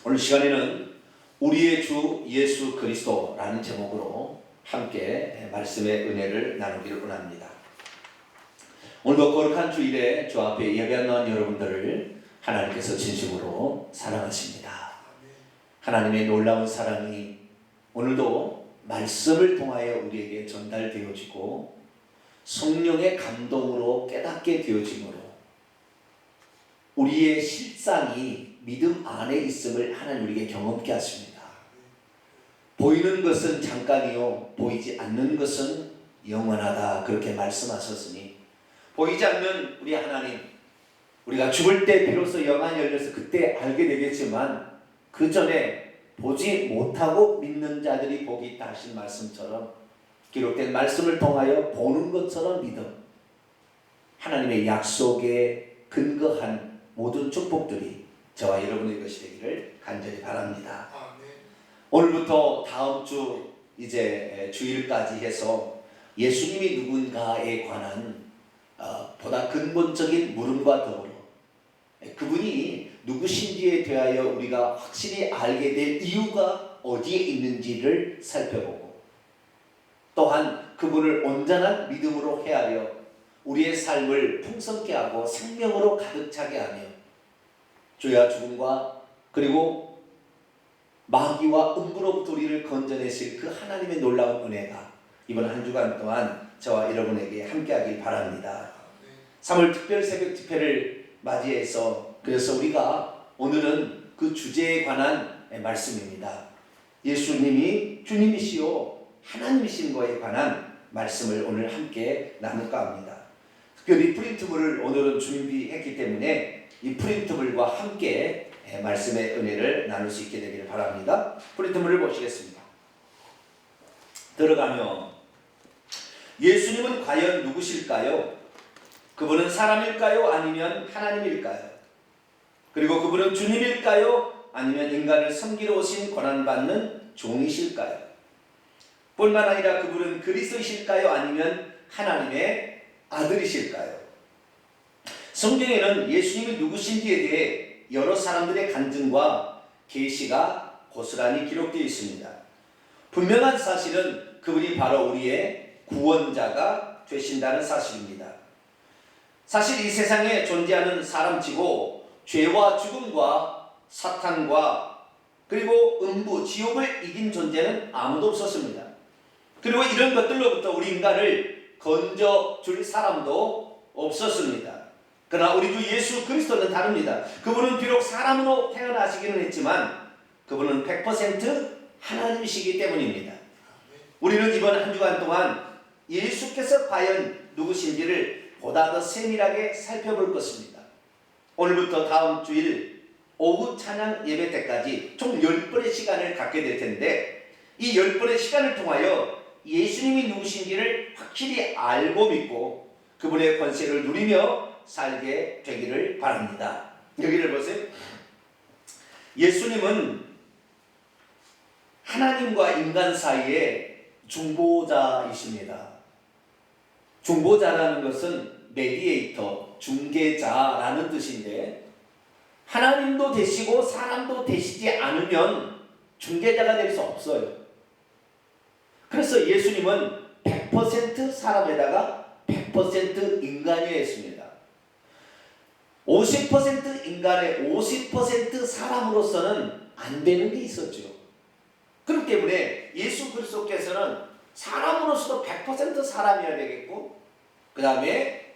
오늘 시간에는 우리의 주 예수 그리스도라는 제목으로 함께 말씀의 은혜를 나누기를 원합니다. 오늘도 거룩한 주일에 주 앞에 예배한 여러분들을 하나님께서 진심으로 사랑하십니다. 하나님의 놀라운 사랑이 오늘도 말씀을 통하여 우리에게 전달되어지고 성령의 감동으로 깨닫게 되어지므로 우리의 실상이 믿음 안에 있음을 하나님 우리에게 경험케 하십니다. 보이는 것은 잠깐이요 보이지 않는 것은 영원하다, 그렇게 말씀하셨으니 보이지 않는 우리 하나님, 우리가 죽을 때 비로소 영안이 열려서 그때 알게 되겠지만 그 전에 보지 못하고 믿는 자들이 복이 있다 하신 말씀처럼 기록된 말씀을 통하여 보는 것처럼 믿음, 하나님의 약속에 근거한 모든 축복들이 저와 여러분의 것이 되기를 간절히 바랍니다. 오늘부터 다음 주 이제 주일까지 해서 예수님이 누군가에 관한 보다 근본적인 물음과 더불어 그분이 누구신지에 대하여 우리가 확실히 알게 될 이유가 어디에 있는지를 살펴보고, 또한 그분을 온전한 믿음으로 헤아려 우리의 삶을 풍성케 하고 생명으로 가득 차게 하며 죄와 죽음과 그리고 마귀와 음부로부터 우리를 건져내실 그 하나님의 놀라운 은혜가 이번 한 주간 동안 저와 여러분에게 함께하길 바랍니다. 3월 특별 새벽 집회를 맞이해서 그래서 우리가 오늘은 그 주제에 관한 말씀입니다. 예수님이 주님이시요 하나님이신 거에 관한 말씀을 오늘 함께 나눌까 합니다. 특별히 프린트물을 오늘은 준비했기 때문에 이 프린트물과 함께 말씀의 은혜를 나눌 수 있게 되기를 바랍니다. 프린트물을 보시겠습니다. 들어가면 예수님은 과연 누구실까요? 그분은 사람일까요? 아니면 하나님일까요? 그리고 그분은 주님일까요? 아니면 인간을 섬기러 오신 고난받는 종이실까요? 뿐만 아니라 그분은 그리스도이실까요? 아니면 하나님의 아들이실까요? 성경에는 예수님이 누구신지에 대해 여러 사람들의 간증과 계시가 고스란히 기록되어 있습니다. 분명한 사실은 그분이 바로 우리의 구원자가 되신다는 사실입니다. 사실 이 세상에 존재하는 사람치고 죄와 죽음과 사탄과 그리고 음부, 지옥을 이긴 존재는 아무도 없었습니다. 그리고 이런 것들로부터 우리 인간을 건져줄 사람도 없었습니다. 그러나 우리 주 예수 그리스도는 다릅니다. 그분은 비록 사람으로 태어나시기는 했지만 그분은 100% 하나님이시기 때문입니다. 우리는 이번 한 주간 동안 예수께서 과연 누구신지를 보다 더 세밀하게 살펴볼 것입니다. 오늘부터 다음 주일 오후 찬양 예배 때까지 총 10번의 시간을 갖게 될 텐데 이 10번의 시간을 통하여 예수님이 누구신지를 확실히 알고 믿고 그분의 권세를 누리며 살게 되기를 바랍니다. 여기를 보세요. 예수님은 하나님과 인간 사이의 중보자이십니다. 중보자라는 것은 메디에이터, 중개자라는 뜻인데 하나님도 되시고 사람도 되시지 않으면 중개자가 될 수 없어요. 그래서 예수님은 100% 사람에다가 100% 인간이었습니다. 50% 인간의 50% 사람으로서는 안 되는 게 있었죠. 그렇기 때문에 예수 그리스도께서는 사람으로서도 100% 사람이어야 되겠고 그 다음에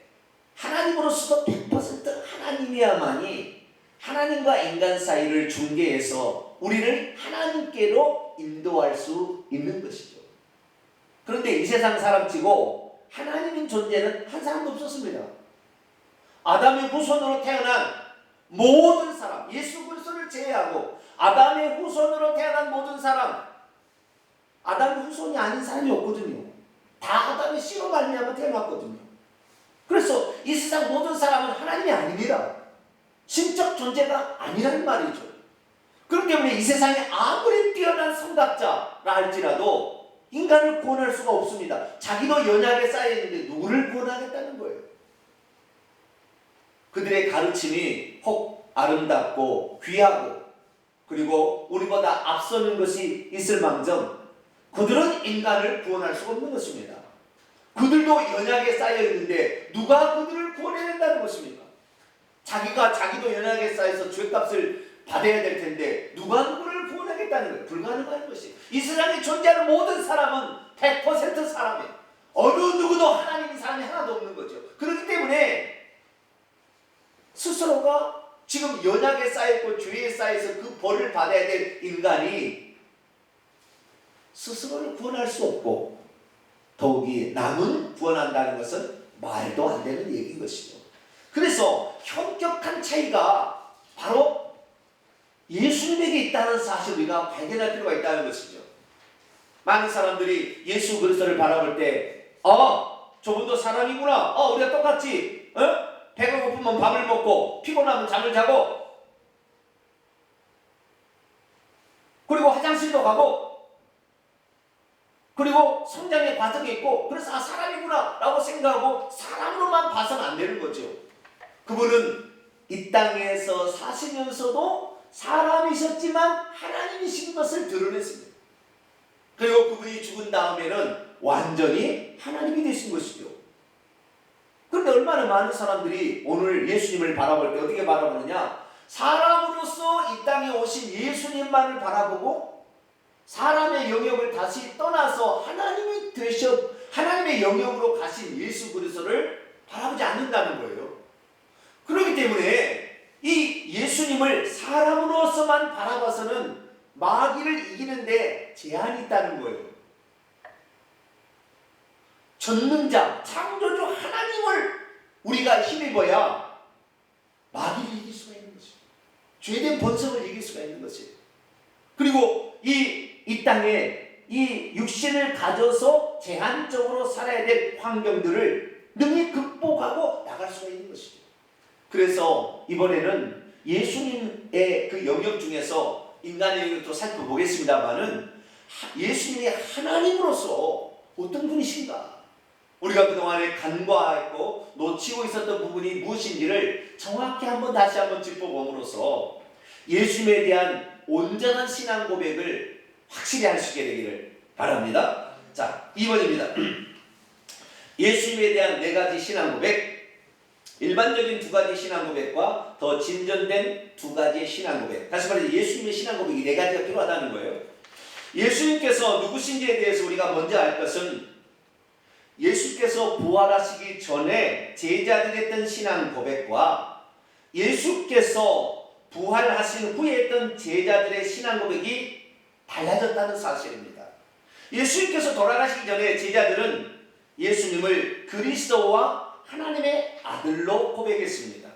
하나님으로서도 100% 하나님이야만이 하나님과 인간 사이를 중개해서 우리를 하나님께로 인도할 수 있는 것이죠. 그런데 이 세상 사람치고 하나님인 존재는 한 사람도 없었습니다. 아담의 후손으로 태어난 모든 사람, 예수 그리스도를 제외하고 아담의 후손으로 태어난 모든 사람, 아담의 후손이 아닌 사람이 없거든요. 다 아담의 씨로 말미암아 태어났거든요. 그래서 이 세상 모든 사람은 하나님이 아닙니다. 신적 존재가 아니라는 말이죠. 그렇기 때문에 이 세상에 아무리 뛰어난 성각자라 할지라도 인간을 구원할 수가 없습니다. 자기도 연약에 쌓여있는데 누구를 구원하겠다는 거예요. 그들의 가르침이 혹 아름답고 귀하고 그리고 우리보다 앞서는 것이 있을망정 그들은 인간을 구원할 수가 없는 것입니다. 그들도 연약에 쌓여 있는데 누가 그들을 구원해낸다는 것입니까? 자기도 연약에 쌓여서 죄값을 받아야 될 텐데 누가 누구를 구원하겠다는 거예요? 불가능한 것이. 이 세상에 존재하는 모든 사람은 100% 사람이에요. 어느 누구도 하나님인 사람이 하나도 없는 거죠. 그렇기 때문에 스스로가 지금 연약에 쌓여있고 죄에 쌓여서 그 벌을 받아야 될 인간이 스스로를 구원할 수 없고 더욱이 남은 구원한다는 것은 말도 안 되는 얘기인 것이죠. 그래서 현격한 차이가 바로 예수님에게 있다는 사실을 우리가 발견할 필요가 있다는 것이죠. 많은 사람들이 예수 그리스도를 바라볼 때 저분도 사람이구나. 우리가 똑같지. 배가 고프면 밥을 먹고 피곤하면 잠을 자고 그리고 화장실도 가고 그리고 성장의 과정이 있고 그래서 사람이구나 라고 생각하고 사람으로만 봐서는 안 되는 거죠. 그분은 이 땅에서 사시면서도 사람이셨지만 하나님이신 것을 드러냈습니다. 그리고 그분이 죽은 다음에는 완전히 하나님이 되신 것이죠. 그런데 얼마나 많은 사람들이 오늘 예수님을 바라볼 때 어떻게 바라보느냐? 사람으로서 이 땅에 오신 예수님만을 바라보고 사람의 영역을 다시 떠나서 하나님의 영역으로 가신 예수 그리스도를 바라보지 않는다는 거예요. 그렇기 때문에 이 예수님을 사람으로서만 바라봐서는 마귀를 이기는데 제한이 있다는 거예요. 전능자, 창조주 하나님을 우리가 힘입어야 마귀를 이길 수가 있는 것이에요. 죄된 본성을 이길 수가 있는 것이에요. 그리고 이 땅에 이 육신을 가져서 제한적으로 살아야 될 환경들을 능히 극복하고 나갈 수가 있는 것이죠. 그래서 이번에는 예수님의 그 영역 중에서 인간의 영역도 살펴보겠습니다만은 예수님이 하나님으로서 어떤 분이신가? 우리가 그동안에 간과했고 놓치고 있었던 부분이 무엇인지를 정확히 다시 한번 짚어봄으로써 예수님에 대한 온전한 신앙 고백을 확실히 할 수 있게 되기를 바랍니다. 자, 2번입니다. 예수님에 대한 4가지 신앙 고백. 일반적인 2가지 신앙 고백과 더 진전된 2가지의 신앙 고백. 다시 말해서 예수님의 신앙 고백이 4가지가 필요하다는 거예요. 예수님께서 누구신지에 대해서 우리가 먼저 알 것은 예수께서 부활하시기 전에 제자들이 했던 신앙 고백과 예수께서 부활하신 후에 했던 제자들의 신앙 고백이 달라졌다는 사실입니다. 예수님께서 돌아가시기 전에 제자들은 예수님을 그리스도와 하나님의 아들로 고백했습니다.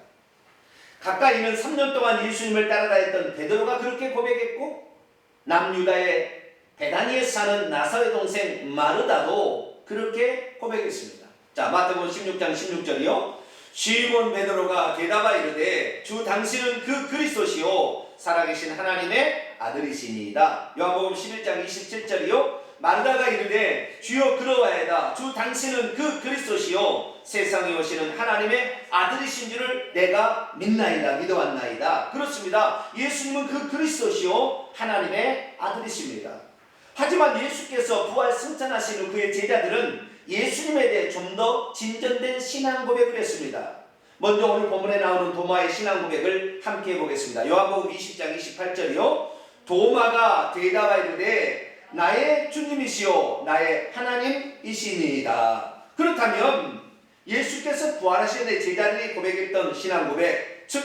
가까이는 3년 동안 예수님을 따라다녔던 베드로가 그렇게 고백했고 남유다의 베다니에 사는 나사렛 동생 마르다도 그렇게 고백했습니다. 자, 마태복음 16장 16절이요. 시몬 베드로가 대답하여 이르되 주 당신은 그 그리스도시요 살아계신 하나님의 아들이시니이다. 요한복음 11장 27절이요. 마르다가 이르되 주여 그러하이다. 주 당신은 그 그리스도시요 세상에 오시는 하나님의 아들이신 줄을 내가 믿어왔나이다. 그렇습니다. 예수님은 그 그리스도시요 하나님의 아들이십니다. 하지만 예수께서 부활 승천하신 후 그의 제자들은 예수님에 대해 좀 더 진전된 신앙 고백을 했습니다. 먼저 오늘 본문에 나오는 도마의 신앙 고백을 함께 해보겠습니다. 요한복음 20장 28절이요. 도마가 대답하여 이르되 나의 주님이시요 나의 하나님이시니이다. 그렇다면 예수께서 부활하신 데 제자들이 고백했던 신앙 고백, 즉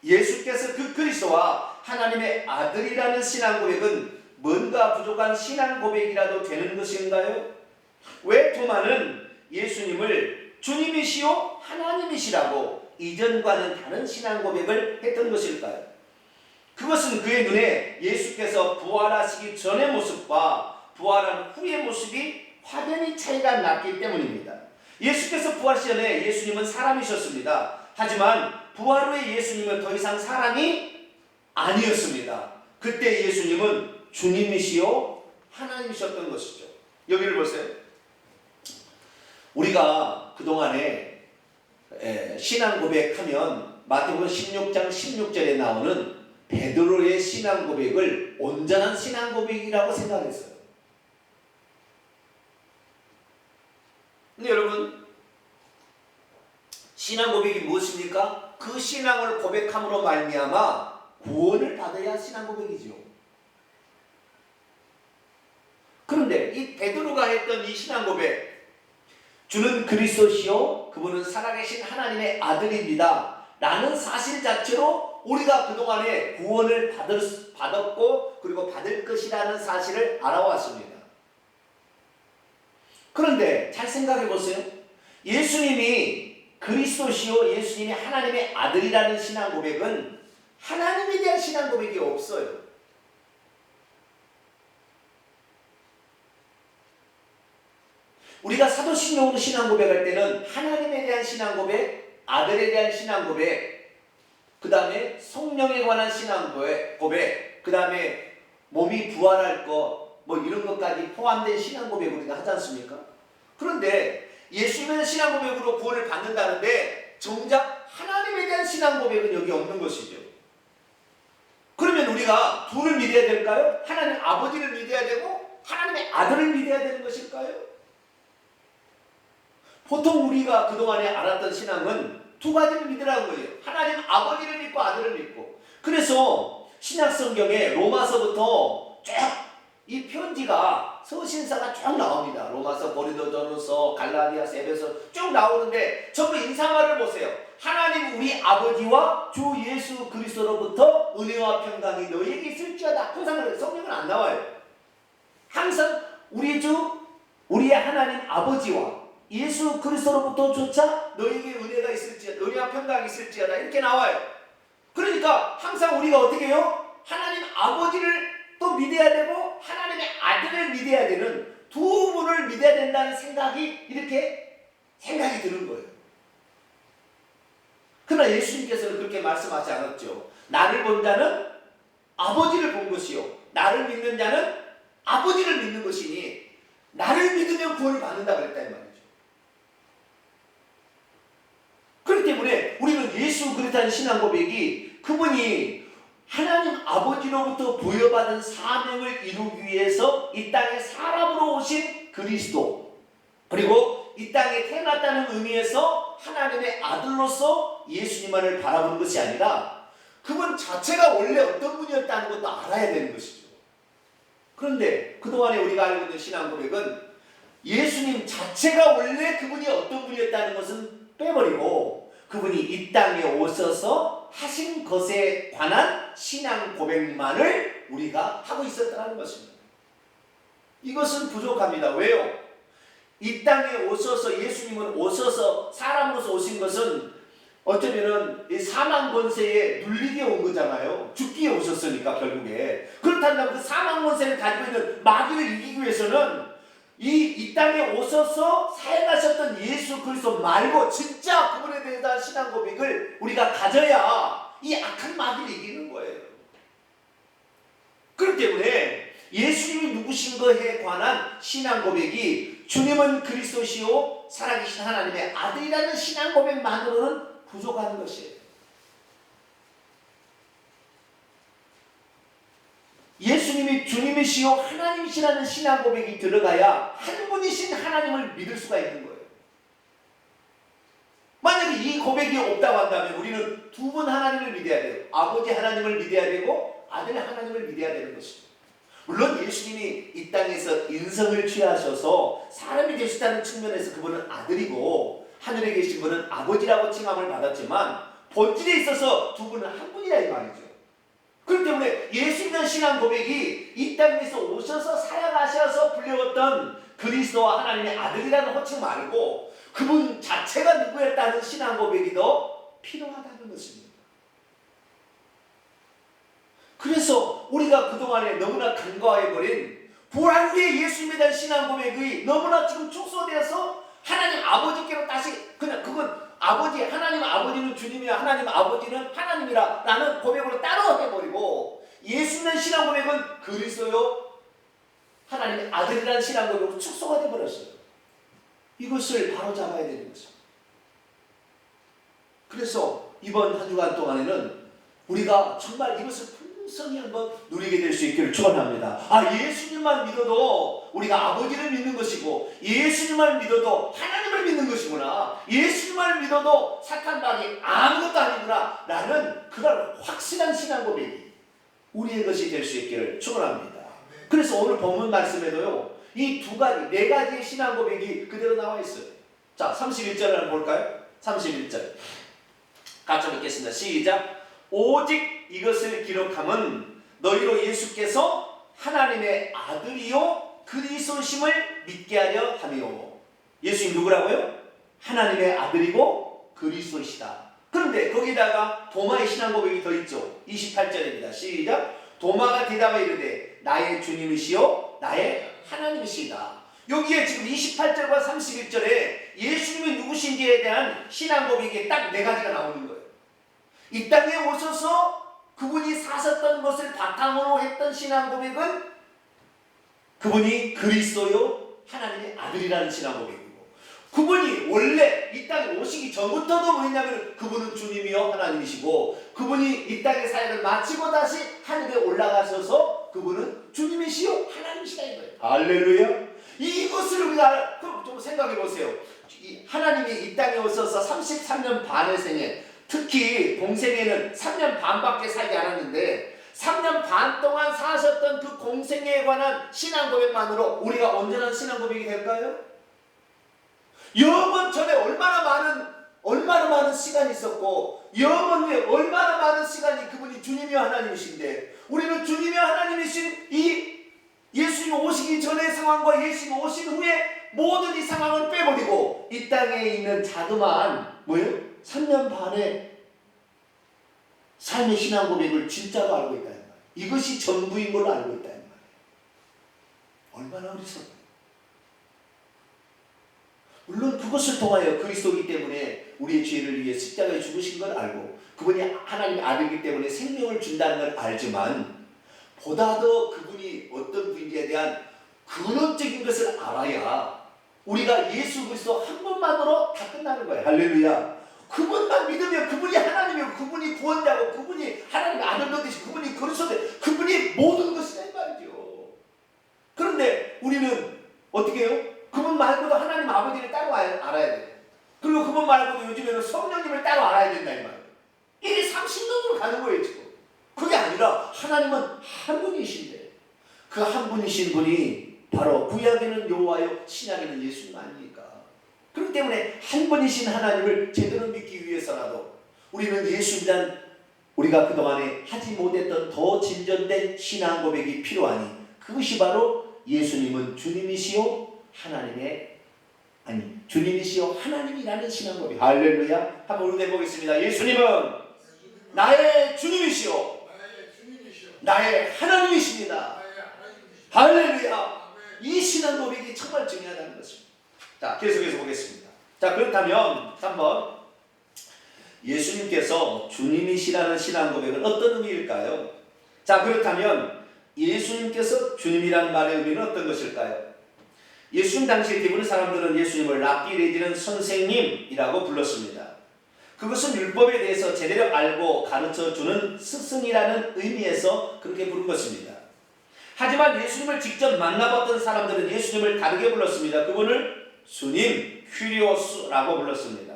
예수께서 그 그리스도와 하나님의 아들이라는 신앙 고백은 뭔가 부족한 신앙 고백이라도 되는 것인가요? 왜 도마는 예수님을 주님이시요 하나님이시라고 이전과는 다른 신앙 고백을 했던 것일까요? 그것은 그의 눈에 예수께서 부활하시기 전의 모습과 부활한 후의 모습이 확연히 차이가 났기 때문입니다. 예수께서 부활하시기 전에 예수님은 사람이셨습니다. 하지만 부활 후에 예수님은 더 이상 사람이 아니었습니다. 그때 예수님은 주님이시요 하나님이셨던 것이죠. 여기를 보세요. 우리가 그동안에 신앙 고백하면 마태복음 16장 16절에 나오는 베드로의 신앙 고백을 온전한 신앙 고백이라고 생각했어요. 근데 여러분, 신앙 고백이 무엇입니까? 그 신앙을 고백함으로 말미암아 구원을 받아야 신앙 고백이죠. 그런데 이 베드로가 했던 이 신앙 고백, 주는 그리스도시요 그분은 살아계신 하나님의 아들입니다 라는 사실 자체로 우리가 그동안에 구원을 받았고 그리고 받을 것이라는 사실을 알아왔습니다. 그런데 잘 생각해 보세요. 예수님이 그리스도시요 예수님이 하나님의 아들이라는 신앙 고백은 하나님에 대한 신앙 고백이 없어요. 우리가 사도신경으로 신앙 고백할 때는 하나님에 대한 신앙 고백, 아들에 대한 신앙 고백, 그 다음에 성령에 관한 신앙 고백, 그 다음에 몸이 부활할 것, 뭐 이런 것까지 포함된 신앙 고백을 우리가 하지 않습니까? 그런데 예수님의 신앙 고백으로 구원을 받는다는데 정작 하나님에 대한 신앙 고백은 여기 없는 것이죠. 그러면 우리가 둘을 믿어야 될까요? 하나님 아버지를 믿어야 되고 하나님의 아들을 믿어야 되는 것일까요? 보통 우리가 그동안에 알았던 신앙은 두 가지를 믿으라는 거예요. 하나님 아버지를 믿고 아들을 믿고. 그래서 신약 성경에 로마서부터 쭉 이 편지가 서신사가 쭉 나옵니다. 로마서, 고린도전서, 갈라디아서, 에베소 쭉 나오는데 전부 인사말을 보세요. 하나님 우리 아버지와 주 예수 그리스도로부터 은혜와 평강이 너희에게 있을지어다. 항상 성경은 안 나와요. 항상 우리 주 우리의 하나님 아버지와 예수 그리스도로부터조차 너에게 은혜가 있을지어다, 은혜와 평강이 있을지어다 이렇게 나와요. 그러니까 항상 우리가 어떻게 해요? 하나님 아버지를 또 믿어야 되고 하나님의 아들을 믿어야 되는 두 분을 믿어야 된다는 생각이 이렇게 생각이 드는 거예요. 그러나 예수님께서는 그렇게 말씀하지 않았죠. 나를 본 자는 아버지를 본 것이요 나를 믿는 자는 아버지를 믿는 것이니 나를 믿으면 구원을 받는다 그랬다 이 말이죠. 그렇기 때문에 우리는 예수 그리스도의 신앙 고백이 그분이 하나님 아버지로부터 부여받은 사명을 이루기 위해서 이 땅에 사람으로 오신 그리스도, 그리고 이 땅에 태어났다는 의미에서 하나님의 아들로서 예수님만을 바라보는 것이 아니라 그분 자체가 원래 어떤 분이었다는 것도 알아야 되는 것이죠. 그런데 그동안에 우리가 알고 있는 신앙 고백은 예수님 자체가 원래 그분이 어떤 분이었다는 것은 빼버리고 그분이 이 땅에 오셔서 하신 것에 관한 신앙 고백만을 우리가 하고 있었다는 것입니다. 이것은 부족합니다. 왜요? 이 땅에 오셔서 예수님은 오셔서 사람으로서 오신 것은 어쩌면은 사망 권세에 눌리게 온 거잖아요. 죽기에 오셨으니까 결국에. 그렇다면 그 사망 권세를 가지고 있는 마귀를 이기기 위해서는 이 땅에 오셔서 사역하셨던 예수 그리스도 말고 진짜 그분에 대한 신앙 고백을 우리가 가져야 이 악한 마귀를 이기는 거예요. 그렇기 때문에 예수님이 누구신 것에 관한 신앙 고백이 주님은 그리스도시요 살아계신 하나님의 아들이라는 신앙 고백만으로는 부족한 것이에요. 예수님이 주님이시요 하나님이시라는 신앙 고백이 들어가야 한 분이신 하나님을 믿을 수가 있는 거예요. 만약에 이 고백이 없다고 한다면 우리는 두 분 하나님을 믿어야 돼요. 아버지 하나님을 믿어야 되고 아들 하나님을 믿어야 되는 것이죠. 물론 예수님이 이 땅에서 인성을 취하셔서 사람이 되셨다는 측면에서 그분은 아들이고 하늘에 계신 분은 아버지라고 칭함을 받았지만 본질에 있어서 두 분은 한 분이라 이 말이죠. 그렇기 때문에 예수님의 신앙 고백이 이 땅에서 오셔서 사역하셔서 불려왔던 그리스도와 하나님의 아들이라는 호칭 말고 그분 자체가 누구였다는 신앙 고백이 더 필요하다는 것입니다. 그래서 우리가 그동안에 너무나 간과해버린 부활 후에 예수님에 대한 신앙 고백이 너무나 지금 축소되어서 하나님 아버지께로 다시 그냥 그건 아버지 하나님 아버지는 주님이야 하나님 아버지는 하나님이라 라는 고백으로 따로 해버리고 예수님의 신앙 고백은 그리스도요 하나님의 아들이라는 신앙 고백으로 축소가 되어버렸어요. 이것을 바로잡아야 되는 것입니다. 그래서 이번 한 주간 동안에는 우리가 정말 이것을 풍성히 한번 누리게 될 수 있기를 축원합니다. 예수님만 믿어도 우리가 아버지를 믿는 것이고, 예수님만 믿어도 하나님을 믿는 것이구나, 예수님만 믿어도 사탄당이 아무것도 아니구나 라는 그런 확실한 신앙 고백이 우리의 것이 될 수 있기를 축원합니다. 그래서 오늘 본문 말씀에도요, 이 두 가지, 네 가지의 신앙 고백이 그대로 나와 있어요. 자, 31절을 한번 볼까요? 31절 같이 읽겠습니다. 시작. 오직 이것을 기록함은 너희로 예수께서 하나님의 아들이요 그리스도심을 믿게 하려 함이요. 예수님 누구라고요? 하나님의 아들이고 그리스도시다. 그런데 거기다가 도마의 신앙 고백이 더 있죠. 28절입니다. 시작. 도마가 대답하여 이르되 나의 주님이시요 나의 하나님이시다. 여기에 지금 28절과 31절에 예수님이 누구신지에 대한 신앙 고백이 딱 네 가지가 나오는 거예요. 이 땅에 오셔서 그분이 사셨던 것을 바탕으로 했던 신앙 고백은 그분이 그리스도요 하나님의 아들이라는 신앙 고백이고, 그분이 원래 이 땅에 오시기 전부터도 뭐였냐면 그분은 주님이요 하나님이시고, 그분이 이 땅의 사역을 마치고 다시 하늘에 올라가셔서 그분은 주님이시요 하나님이시다 이거예요. 할렐루야. 이것을 우리가 좀 생각해 보세요. 하나님이 이 땅에 오셔서 33년 반의 생애, 특히 공생애는 3년 반밖에 살지 않았는데 3년 반 동안 사셨던 그 공생애에 관한 신앙 고백만으로 우리가 온전한 신앙 고백이 될까요? 여러분 전에 얼마나 많은 시간이 있었고, 여러분 후에 얼마나 많은 시간이 그분이 주님이요 하나님이신데, 우리는 주님이요 하나님이신 이 예수님 오시기 전의 상황과 예수님 오신 후에 모든 이 상황을 빼버리고 이 땅에 있는 자그마한 3년 반의 삶의 신앙 고백을 진짜로 알고 있다는 말이에요. 이것이 전부인 걸로 알고 있다는 말이에요. 얼마나 어리석어요. 물론 그것을 통하여 그리스도이기 때문에 우리의 죄를 위해 십자가에 죽으신 걸 알고, 그분이 하나님의 아들이기 때문에 생명을 준다는 걸 알지만, 보다 더 그분이 어떤 분인지에 대한 근원적인 것을 알아야 우리가 예수 그리스도 한 분만으로 다 끝나는 거예요. 할렐루야. 그분만 믿으면 그분이 하나님이고, 그분이 구원자고, 그분이 하나님의 아들도 되시고, 그분이 그리스도되, 그분이 모든 것이다 이 말이죠. 그런데 우리는 어떻게 해요? 그분 말고도 하나님 아버지를 따로 알아야 돼요. 그리고 그분 말고도 요즘에는 성령님을 따로 알아야 된다 이 말이에요. 이게 상신론으로 가는 거예요 지금. 그게 아니라 하나님은 한 분이신데, 그 한 분이신 분이 바로 구약에는 여호와요 신약에는 예수님 아닙니까? 그렇기 때문에 한 분이신 하나님을 제대로 믿기 위해서라도 우리는 예수님이란 우리가 그동안에 하지 못했던 더 진전된 신앙 고백이 필요하니, 그것이 바로 예수님은 주님이시요 주님이시요 하나님이라는 신앙 고백. 할렐루야. 한번 우리 해보겠습니다. 예수님은 나의 주님이시요 나의 하나님이십니다. 할렐루야. 이 신앙 고백이 정말 중요하다는 것입니다. 자, 계속해서 보겠습니다. 자, 그렇다면 3번, 예수님께서 주님이시라는 신앙 고백은 어떤 의미일까요? 자, 그렇다면 예수님께서 주님이라는 말의 의미는 어떤 것일까요? 예수님 당시에 대부분 사람들은 예수님을 랍비 내지는 선생님이라고 불렀습니다. 그것은 율법에 대해서 제대로 알고 가르쳐주는 스승이라는 의미에서 그렇게 부른 것입니다. 하지만 예수님을 직접 만나봤던 사람들은 예수님을 다르게 불렀습니다. 그분을 주님, 큐리오스라고 불렀습니다.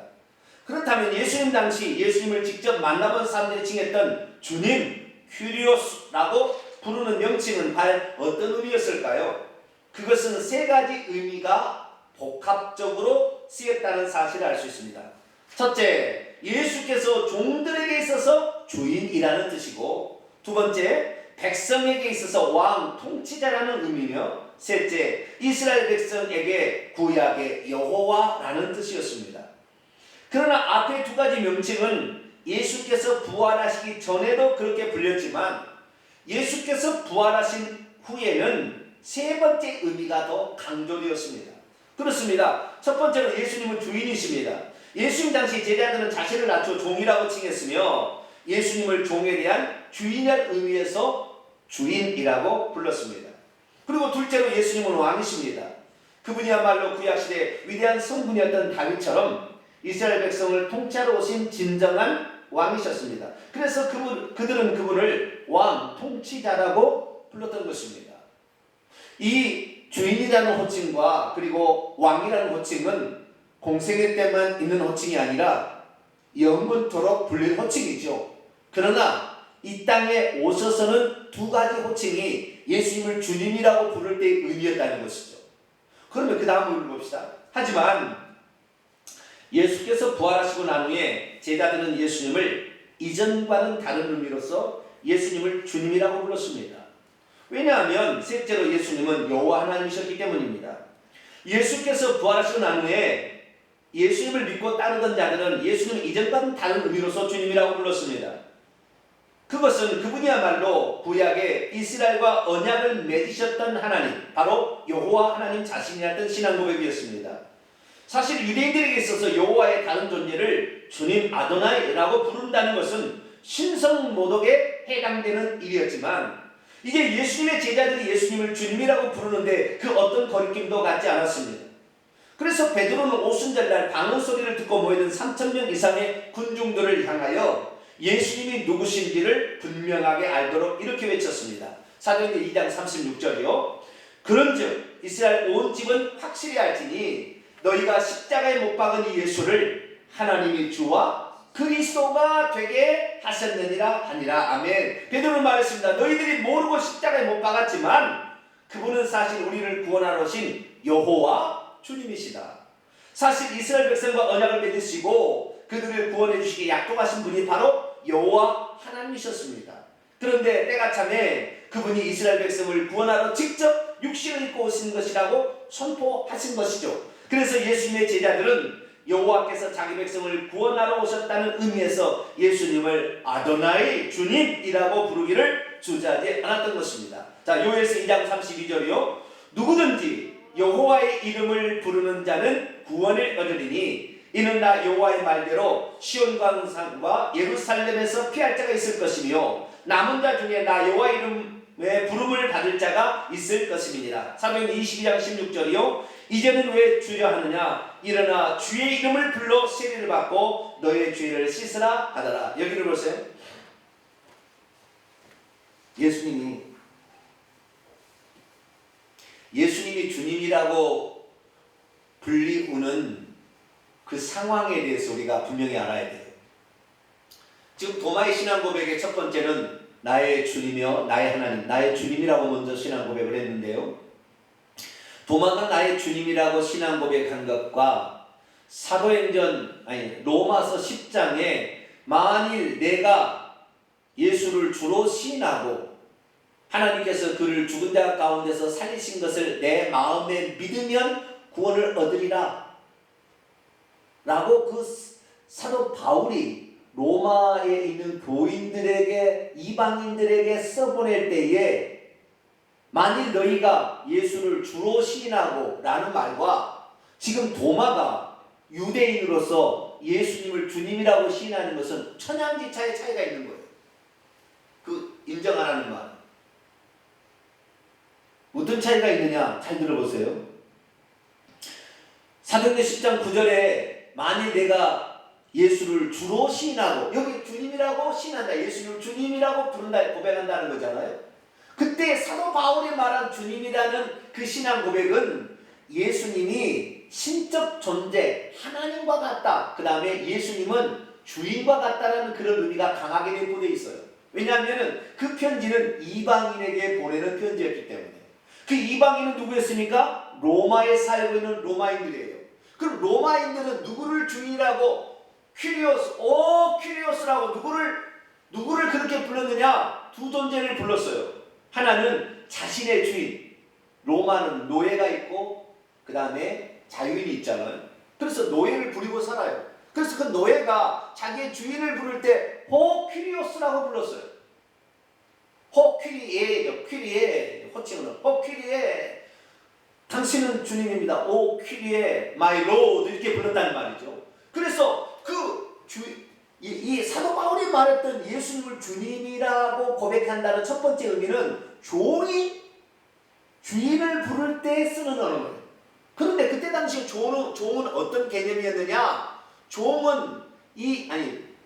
그렇다면 예수님 당시 예수님을 직접 만나본 사람들이 칭했던 주님, 큐리오스라고 부르는 명칭은 과연 어떤 의미였을까요? 그것은 세 가지 의미가 복합적으로 쓰였다는 사실을 알 수 있습니다. 첫째, 예수께서 종들에게 있어서 주인이라는 뜻이고, 두 번째, 백성에게 있어서 왕, 통치자라는 의미며, 셋째, 이스라엘 백성에게 구약의 여호와라는 뜻이었습니다. 그러나 앞에 두 가지 명칭은 예수께서 부활하시기 전에도 그렇게 불렸지만 예수께서 부활하신 후에는 세 번째 의미가 더 강조되었습니다. 그렇습니다. 첫 번째로 예수님은 주인이십니다. 예수님 당시 제자들은 자신을 낮춰 종이라고 칭했으며 예수님을 종에 대한 주인이라는 의미에서 주인이라고 불렀습니다. 그리고 둘째로 예수님은 왕이십니다. 그분이야말로 구약시대 위대한 성분이었던 다윗처럼 이스라엘 백성을 통치하러 오신 진정한 왕이셨습니다. 그래서 그들은 그분을 왕, 통치자라고 불렀던 것입니다. 이 주인이라는 호칭과 그리고 왕이라는 호칭은 공생애 때만 있는 호칭이 아니라 영원토록 불릴 호칭이죠. 그러나 이 땅에 오셔서는 두 가지 호칭이 예수님을 주님이라고 부를 때의 의미였다는 것이죠. 그러면 그 다음을 읽어봅시다. 하지만 예수께서 부활하시고 난 후에 제자들은 예수님을 이전과는 다른 의미로서 예수님을 주님이라고 불렀습니다. 왜냐하면 셋째로 예수님은 여호와 하나님이셨기 때문입니다. 예수께서 부활하시고 난 후에 예수님을 믿고 따르던 자들은 예수님을 이전과는 다른 의미로서 주님이라고 불렀습니다. 그것은 그분이야말로 구약에 이스라엘과 언약을 맺으셨던 하나님, 바로 여호와 하나님 자신이었던 신앙 고백이었습니다. 사실 유대인들에게 있어서 여호와의 다른 존재를 주님 아도나이라고 부른다는 것은 신성 모독에 해당되는 일이었지만 이제 예수님의 제자들이 예수님을 주님이라고 부르는데 그 어떤 거리낌도 갖지 않았습니다. 그래서 베드로는 오순절날 방언 소리를 듣고 모이던 3,000명 이상의 군중들을 향하여 예수님이 누구신지를 분명하게 알도록 이렇게 외쳤습니다. 사도행전 2장 36절이요. 그런즉 이스라엘 온 집은 확실히 알지니 너희가 십자가에 못 박은 이 예수를 하나님이 주와 그리스도가 되게 하셨느니라 하니라. 아멘. 베드로는 말했습니다. 너희들이 모르고 십자가에 못 박았지만 그분은 사실 우리를 구원하러 오신 여호와 주님이시다. 사실 이스라엘 백성과 언약을 맺으시고 그들을 구원해 주시기에 약속하신 분이 바로 여호와 하나님이셨습니다. 그런데 때가 참에 그분이 이스라엘 백성을 구원하러 직접 육신을 입고 오신 것이라고 선포하신 것이죠. 그래서 예수님의 제자들은 여호와께서 자기 백성을 구원하러 오셨다는 의미에서 예수님을 아도나이 주님이라고 부르기를 주저하지 않았던 것입니다. 자, 요엘서 2장 32절이요. 누구든지 여호와의 이름을 부르는 자는 구원을 얻으리니 이는 나 여호와의 말대로 시온과 산과 예루살렘에서 피할 자가 있을 것이며 남은 자 중에 나 여호와의 이름에 부름을 받을 자가 있을 것임이니라. 사도행전 22장 16절이요. 이제는 왜 주려 하느냐 일어나 주의 이름을 불러 세례를 받고 너의 죄를 씻으라 하더라. 여기를 보세요. 예수님이 주님이라고 불리우는 그 상황에 대해서 우리가 분명히 알아야 돼요. 지금 도마의 신앙 고백의 첫 번째는 나의 주님이여 나의 하나님, 나의 주님이라고 먼저 신앙 고백을 했는데요. 도마가 나의 주님이라고 신앙 고백한 것과 로마서 10장에 만일 내가 예수를 주로 시인하고 하나님께서 그를 죽은 자 가운데서 살리신 것을 내 마음에 믿으면 구원을 얻으리라 라고 그 사도 바울이 로마에 있는 교인들에게 이방인들에게 써보낼 때에 만일 너희가 예수를 주로 시인하고 라는 말과 지금 도마가 유대인으로서 예수님을 주님이라고 시인하는 것은 천양지차의 차이가 있는 거예요. 그 인정 안 하는 말. 어떤 차이가 있느냐? 잘 들어보세요. 사도행전 10장 9절에 만일 내가 예수를 주로 시인하고 여기 주님이라고 시인한다. 예수를 주님이라고 부른다, 고백한다는 거잖아요. 그때 사도 바울이 말한 주님이라는 그 신앙 고백은 예수님이 신적 존재, 하나님과 같다. 그 다음에 예수님은 주인과 같다라는 그런 의미가 강하게 내포되어 있어요. 왜냐하면 그 편지는 이방인에게 보내는 편지였기 때문에. 그 이방인은 누구였습니까? 로마에 살고 있는 로마인들이에요. 그럼 로마인들은 누구를 주인이라고 퀴리오스라고 누구를 그렇게 불렀느냐? 두 존재를 불렀어요. 하나는 자신의 주인, 로마는 노예가 있고 그 다음에 자유인이 있잖아요. 그래서 노예를 부리고 살아요. 그래서 그 노예가 자기의 주인을 부를 때 호퀴리오스라고 불렀어요. 호퀴리에 호칭은 호퀴리에 당신은 주님입니다. 오 퀴리에 마이 로드 이렇게 불렀다는 말이죠. 그래서 이 사도 바울이 말했던 예수님을 주님이라고 고백한다는 첫 번째 의미는 종이 주인을 부를 때 쓰는 언어예요. 그런데 그때 당시 종은 어떤 개념이었느냐? 종은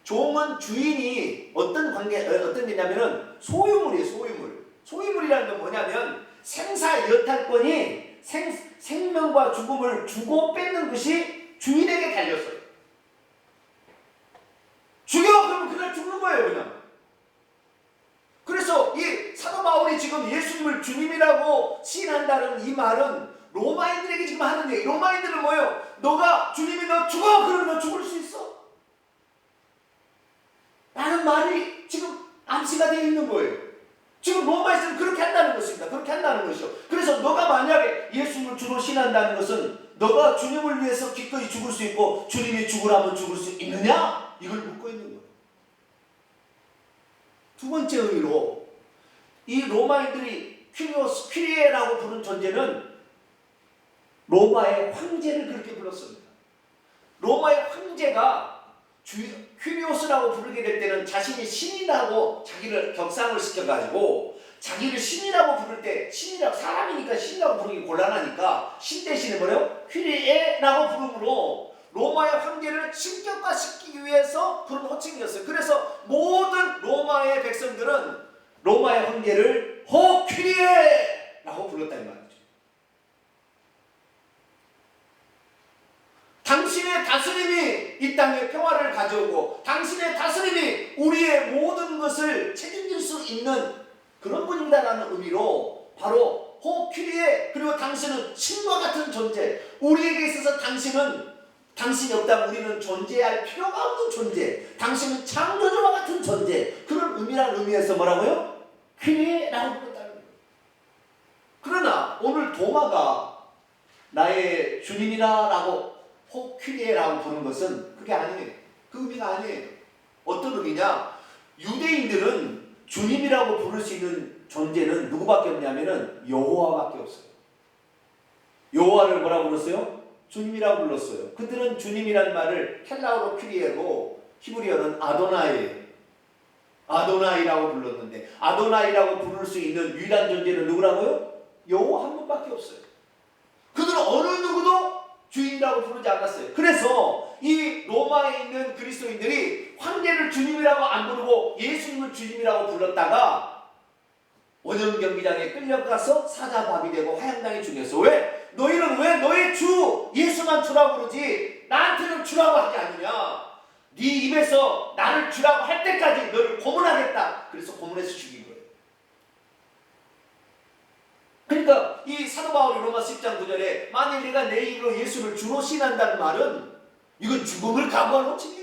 종은 주인이 어떤 어떤 게냐면은 소유물이에요, 소유물. 소유물이라는 건 뭐냐면 생사 여탈권이 생명과 죽음을 주고 뺏는 것이 주인에게 달렸어요. 죽여! 그러면 그날 죽는 거예요, 그냥. 그래서 이 사도 바울이 지금 예수님을 주님이라고 시인한다는 이 말은 로마인들에게 지금 하는 얘기. 로마인들은 뭐예요? 너가 주님이 너 죽어! 그러면 너 죽을 수 있어? 라는 말이 지금 암시가 되어 있는 거예요. 지금 로마에서는 그렇게 한다는 것입니다. 그렇게 한다는 것이죠. 그래서 너가 만약에 예수님을 주로 신한다는 것은 너가 주님을 위해서 기꺼이 죽을 수 있고 주님이 죽으라면 죽을 수 있느냐? 이걸 묻고 있는 거예요. 두 번째 의미로 이 로마인들이 퀴리에라고 부른 존재는 로마의 황제를 그렇게 불렀습니다. 로마의 황제가 퀴리오스라고 부르게 될 때는 자신이 신이라고 자기를 격상을 시켜가지고 자기를 신이라고 부를 때 신이라고 사람이니까 신이라고 부르기 곤란하니까 신 대신에 뭐래요? 퀴리에라고 부름으로 로마의 황제를 신격화시키기 위해서 부른 호칭이었어요. 그래서 모든 로마의 백성들은 로마의 황제를 호 퀴리에라고 불렀다는 말이죠. 당신의 다스림이 이 땅에 평화를 가져오고 당신의 다스림이 우리의 모든 것을 책임질 수 있는 그런 분이다라는 의미로 바로 호 퀴리에, 그리고 당신은 신과 같은 존재, 우리에게 있어서 당신이 없다면 우리는 존재할 필요가 없는 존재, 당신은 창조주와 같은 존재, 그런 의미라는 의미에서 뭐라고요? 퀴리에라고 불렀다는 거예요. 그러나 오늘 도마가 나의 주님이라고 호 퀴리에라고 부르는 것은 그게 아니에요. 그 의미가 아니에요. 어떤 의미냐? 유대인들은 주님이라고 부를 수 있는 존재는 누구밖에 없냐면은 여호와밖에 없어요. 여호와를 뭐라고 불렀어요? 주님이라고 불렀어요. 그들은 주님이라는 말을 헬라어로 퀴리에고 히브리어는 아도나이라고 불렀는데 아도나이라고 부를 수 있는 유일한 존재는 누구라고요? 여호와 한 분밖에 없어요. 그들은 어느 누구도 주인이라고 부르지 않았어요. 그래서 이 로마에 있는 그리스도인들이 황제를 주님이라고 안 부르고 예수님을 주님이라고 불렀다가 원형 경기장에 끌려가서 사자밥이 되고 화양당에 죽였어. 왜? 너희는 왜 너의 주 예수만 주라고 그러지 나한테는 주라고 하지 않느냐? 네 입에서 나를 주라고 할 때까지 너를 고문하겠다. 그래서 고문해서 죽인 거예요. 그러니까 이 사도 바울이 로마서 10장 9절에 만일 네가 내 입으로 예수를 주로 신한다는 말은 이건 죽음을 각오한 호칭이에요.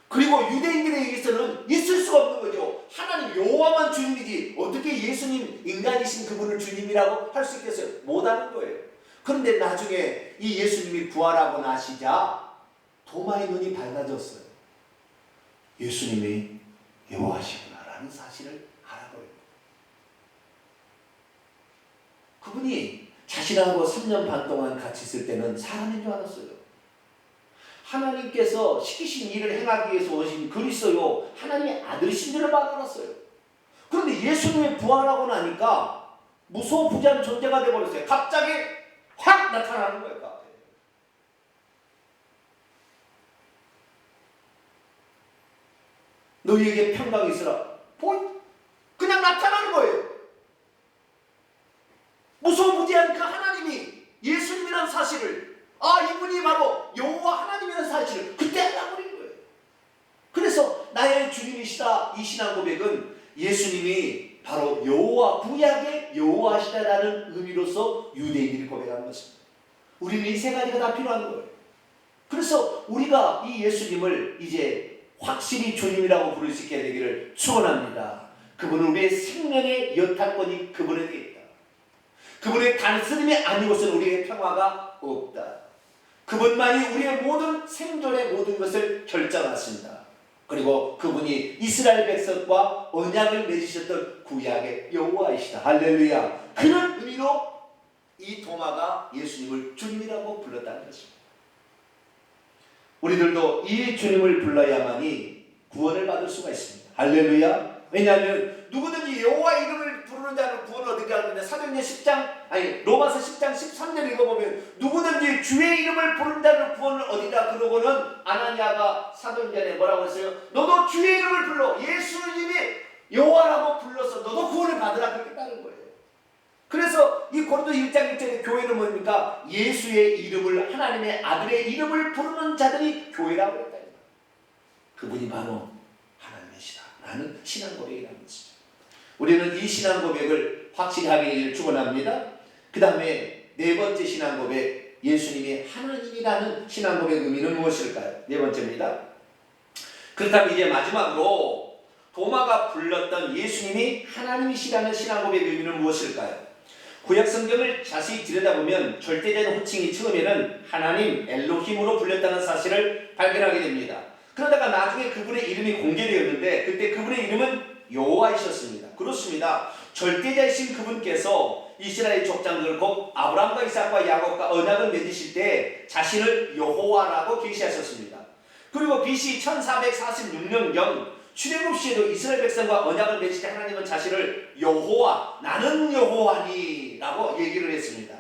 그리고 유대인들에게서는 있을 수가 없는 거죠. 하나님 여호와만 주님이지 어떻게 예수님 인간이신 그분을 주님이라고 할 수 있겠어요? 못하는 거예요. 그런데 나중에 이 예수님이 부활하고 나시자 도마의 눈이 밝아졌어요. 예수님이 여호와시구나라는 사실을 알아버려요. 그분이 자신하고 3년 반 동안 같이 있을 때는 사람인 줄 알았어요. 하나님께서 시키신 일을 행하기 위해서 오신 그리스도요 하나님의 아들이신 줄을 알았어요. 그런데 예수님이 부활하고 나니까 무소부지한 존재가 되어버렸어요. 갑자기 확 나타나는 거예요. 앞에. 너희에게 평강이 있으라. 그냥 나타나는 거예요. 무소부지한 그 하나님이 예수님이라는 사실을 이분이 바로 여호와 하나님이라는 사실을 그때 알아버린 거예요. 그래서 나의 주님이시다 이 신앙 고백은 예수님이 바로 여호와 구약의 여호와시다라는 의미로서 유대인들이 고백하는 것입니다. 우리는 이 세 가지가 다 필요한 거예요. 그래서 우리가 이 예수님을 이제 확실히 주님이라고 부를 수 있게 되기를 축원합니다. 그분은 우리의 생명의 여탈권이 그분에게 있다. 그분의 다스림이 아니고서는 우리의 평화가 없다. 그분만이 우리의 모든 생존의 모든 것을 결정하신다. 그리고 그분이 이스라엘 백성과 언약을 맺으셨던 구약의 여호와이시다. 할렐루야. 그런 의미로 이 도마가 예수님을 주님이라고 불렀다는 것입니다. 우리들도 이 주님을 불러야만이 구원을 받을 수가 있습니다. 할렐루야. 왜냐하면 누구든지 여호와 이름을 부르는 자는 구원을 얻으리라 하는데 로마서 10장 13절 읽어보면 누구든지 주의 이름을 부르는 자는 구원을 얻으리라. 그러고는 아나니아가 사도행전에 뭐라고 했어요? 너도 주의 이름을 불러, 예수님이 여호와라고 불러서 너도 구원을 받으라, 그렇게 따른 거예요. 그래서 이 고린도 1장 1절에 교회는 뭡니까? 예수의 이름을, 하나님의 아들의 이름을 부르는 자들이 교회라고 했다. 그분이 바로 하나님의 시다라는 신앙 고백이라는 것이죠. 우리는 이 신앙 고백을 확실히 하기를 축원합니다. 그 다음에 네 번째 신앙 고백, 예수님이 하나님이라는 신앙 고백 의미는 무엇일까요? 네 번째입니다. 그렇다면 이제 마지막으로 도마가 불렀던 예수님이 하나님이시라는 신앙 고백 의미는 무엇일까요? 구약 성경을 자세히 들여다보면 절대된 호칭이 처음에는 하나님 엘로힘으로 불렸다는 사실을 발견하게 됩니다. 그러다가 나중에 그분의 이름이 공개되었는데 그때 그분의 이름은 여호와이셨습니다. 그렇습니다. 절대자이신 그분께서 이스라엘 족장들 곧 아브라함과 이삭과 야곱과 언약을 맺으실 때 자신을 여호와라고 계시하셨습니다. 그리고 BC 1446년경 출애굽 시에도 이스라엘 백성과 언약을 맺을 때 하나님은 자신을 여호와, 나는 여호와니 라고 얘기를 했습니다.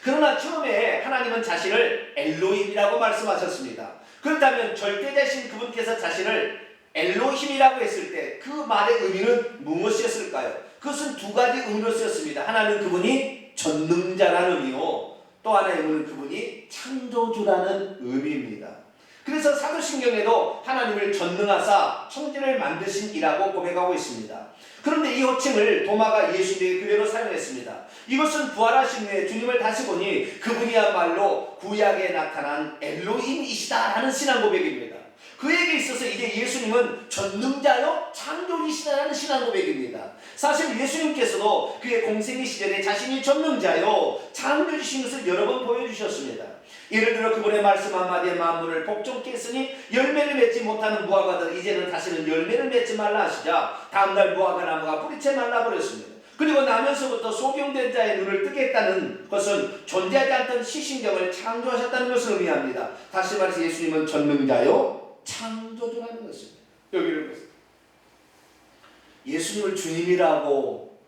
그러나 처음에 하나님은 자신을 엘로힘이라고 말씀하셨습니다. 그렇다면 절대자신 그분께서 자신을 엘로힘이라고 했을 때 그 말의 의미는 무엇이었을까요? 그것은 두 가지 의미로 쓰였습니다. 하나는 그분이 전능자라는 의미요, 또 하나의 의미는 그분이 창조주라는 의미입니다. 그래서 사도신경에도 하나님을 전능하사 천지를 만드신 이라고 고백하고 있습니다. 그런데 이 호칭을 도마가 예수님에게 그대로 사용했습니다. 이것은 부활하신 후에 주님을 다시 보니 그분이야말로 구약에 나타난 엘로힘이시다라는 신앙 고백입니다. 그에게 있어서 이제 예수님은 전능자요 창조주시다라는 신앙 고백입니다. 사실 예수님께서도 그의 공생의 시절에 자신이 전능자요 창조주신 것을 여러 번 보여주셨습니다. 예를 들어 그분의 말씀 한마디에 만물을 복종케 했으니 열매를 맺지 못하는 무화과들 이제는 다시는 열매를 맺지 말라 하시자 다음날 무화과 나무가 뿌리채 말라버렸습니다. 그리고 나면서부터 소경된 자의 눈을 뜨게 했다는 것은 존재하지 않던 시신경을 창조하셨다는 것을 의미합니다. 다시 말해서 예수님은 전능자요 창조주라는 것입니다. 여기를 보세요. 예수님을 주님이라고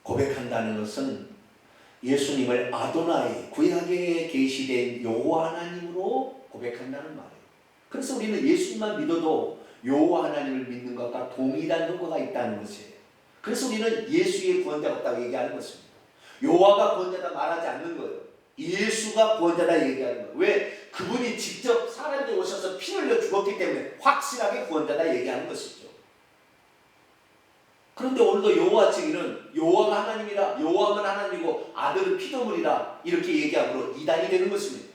고백한다는 것은 예수님을 아도나이, 구약에 계시된 여호와 하나님으로 고백한다는 말이에요. 그래서 우리는 예수님만 믿어도 여호와 하나님을 믿는 것과 동일한 효과가 있다는 것이에요. 그래서 우리는 예수의 구원자가 없다고 얘기하는 것입니다. 여호와가 구원자다 말하지 않는 거예요. 예수가 구원자다 얘기하는 거예요. 왜? 그분이 직접 사람들이 오셔서 피 흘려 죽었기 때문에 확실하게 구원자다 얘기하는 것이죠. 그런데 오늘도 여호와 측에는 여호와가 하나님이라, 여호와만 하나님이고 아들은 피조물이라 이렇게 얘기함으로 이단이 되는 것입니다.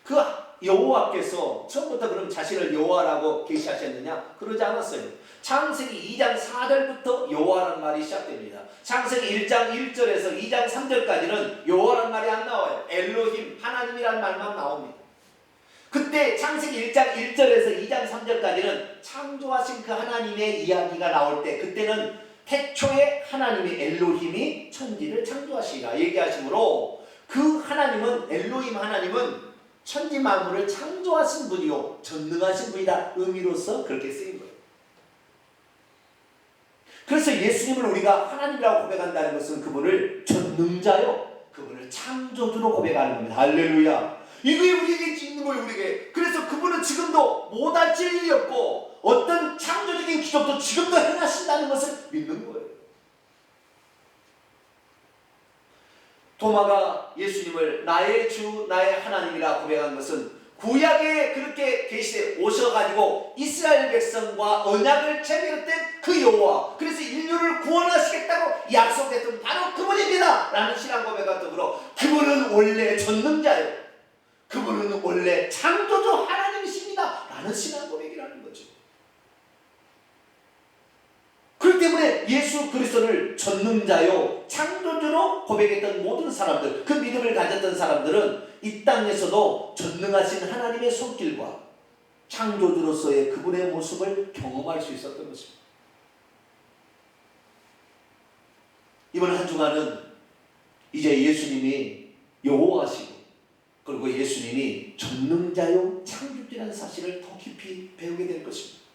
그 여호와께서 처음부터 그럼 자신을 여호와라고 계시하셨느냐? 그러지 않았어요. 창세기 2장 4절부터 여호와라는 말이 시작됩니다. 창세기 1장 1절에서 2장 3절까지는 여호와라는 말이 안 나와요. 엘로힘, 하나님이라는 말만 나옵니다. 그때 창세기 1장 1절에서 2장 3절까지는 창조하신 그 하나님의 이야기가 나올 때 그때는 태초에 하나님의 엘로힘이 천지를 창조하시라 얘기하시므로 그 하나님은, 엘로힘 하나님은 천지 만물을 창조하신 분이요 전능하신 분이다 의미로서 그렇게 쓰인 거예요. 그래서 예수님을 우리가 하나님이라고 고백한다는 것은 그분을 전능자요, 그분을 창조주로 고백하는 겁니다. 할렐루야. 이게 우리에게 있는 거예요, 우리에게. 그래서 그분은 지금도 못할 일이 없고 어떤 창조적인 기적도 지금도 행하신다는 것을 믿는 거예요. 도마가 예수님을 나의 주, 나의 하나님이라 고백한 것은 구약에 그렇게 계시되 오셔가지고 이스라엘 백성과 언약을 체결했던 그 여호와, 그래서 인류를 구원하시겠다고 약속했던 바로 그분입니다 라는 신앙 고백과 더불어 그분은 원래 전능자예요, 그분은 원래 창조주 하나님이십니다 라는 신앙 고백이라는 거죠. 그렇기 때문에 예수 그리스도를 전능자요 창조주로 고백했던 모든 사람들, 그 믿음을 가졌던 사람들은 이 땅에서도 전능하신 하나님의 손길과 창조주로서의 그분의 모습을 경험할 수 있었던 것입니다. 이번 한 주간은 이제 예수님이 여호와시고 그리고 예수님이 전능자요 창조주라는 사실을 더 깊이 배우게 될 것입니다.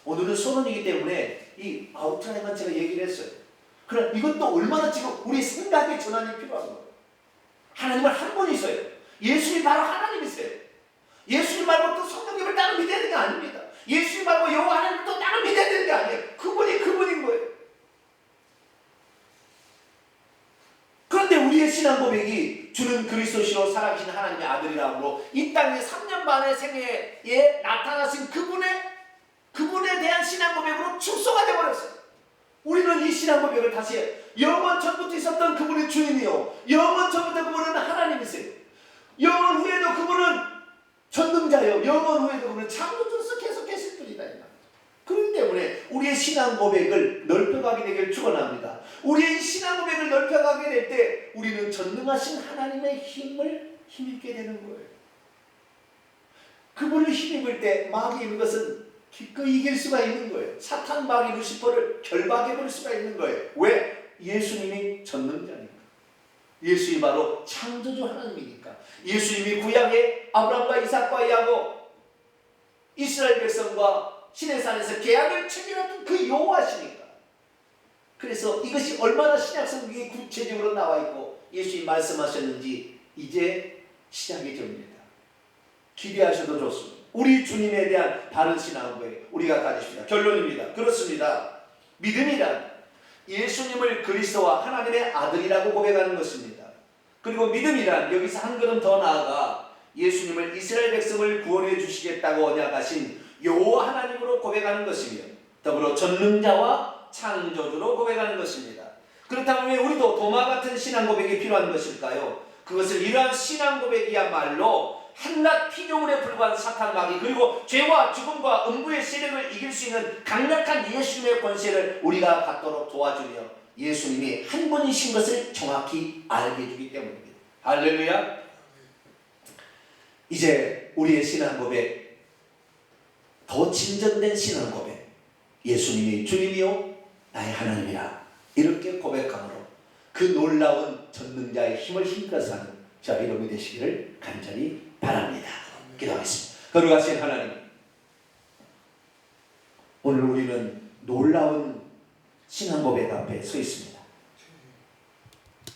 오늘은 서론이기 때문에 이 아웃라인만 제가 얘기를 했어요. 그럼 이것도 얼마나 지금 우리 생각의 전환이 필요한 거예요. 하나님은 한 분이세요. 예수님 바로 하나님이세요. 예수님 말고 또 성령님을 따로 믿어야 되는 게 아닙니다. 예수님 말고 여호와 하나님을 또 따로 믿어야 되는 게 아니에요. 그분이 그분인 거예요. 그런데 우리의 신앙 고백이 주는 그리스도시요 살아계신 하나님의 아들이라 함으로 이 땅에 3년 반의 생애에 나타나신 그분에 대한 신앙 고백으로 축소가 되어버렸어요. 우리는 이 신앙 고백을 다시 해요. 영원 전부터 있었던 그분이 주님이요, 영원 전부터 그분은 하나님이세요. 영원 후에도 그분은 전능자요, 영원 후에도 그분은 창조주로서 계속 계실 분이다. 그렇기 때문에 우리의 신앙 고백을 넓혀가게 되길 축원합니다. 우리의 신앙 고백을 넓혀가게 될 때 우리는 전능하신 하나님의 힘을 힘입게 되는 거예요. 그분을 힘입을 때 마귀 있는 것은 기꺼이 이길 수가 있는 거예요. 사탄 마귀 루시퍼를 결박해버릴 수가 있는 거예요. 왜? 예수님이 전능자니까. 예수님이 바로 창조주 하나님이니까. 예수님이 구약에 아브라함과 이삭과 야곱 이스라엘 백성과 시내산에서 계약을 체결했던 그 여호와시니까. 그래서 이것이 얼마나 신약성경에 구체적으로 나와 있고 예수님이 말씀하셨는지 이제 시작이 됩니다. 기대하셔도 좋습니다. 우리 주님에 대한 바른 신앙 고백 우리가 가지십니다. 결론입니다. 그렇습니다. 믿음이란 예수님을 그리스도와 하나님의 아들이라고 고백하는 것입니다. 그리고 믿음이란 여기서 한 걸음 더 나아가 예수님을 이스라엘 백성을 구원해 주시겠다고 언약하신 여호와 하나님으로 고백하는 것이며 더불어 전능자와 창조주로 고백하는 것입니다. 그렇다면 우리도 도마 같은 신앙 고백이 필요한 것일까요? 그것을 이러한 신앙 고백이야말로 한낱 피조물에 불과한 사탄 마귀 그리고 죄와 죽음과 음부의 세력을 이길 수 있는 강력한 예수님의 권세를 우리가 갖도록 도와주며 예수님이 한 분이신 것을 정확히 알게 해주기 때문입니다. 할렐루야. 이제 우리의 신앙 고백, 더 진전된 신앙 고백, 예수님이 주님이요 나의 하나님이라 이렇게 고백함으로 그 놀라운 전능자의 힘을 힘껏 사는 자 여러분이 되시기를 간절히 바랍니다. 기도하겠습니다. 거룩하신 하나님, 오늘 우리는 놀라운 신앙 고백 앞에 서 있습니다.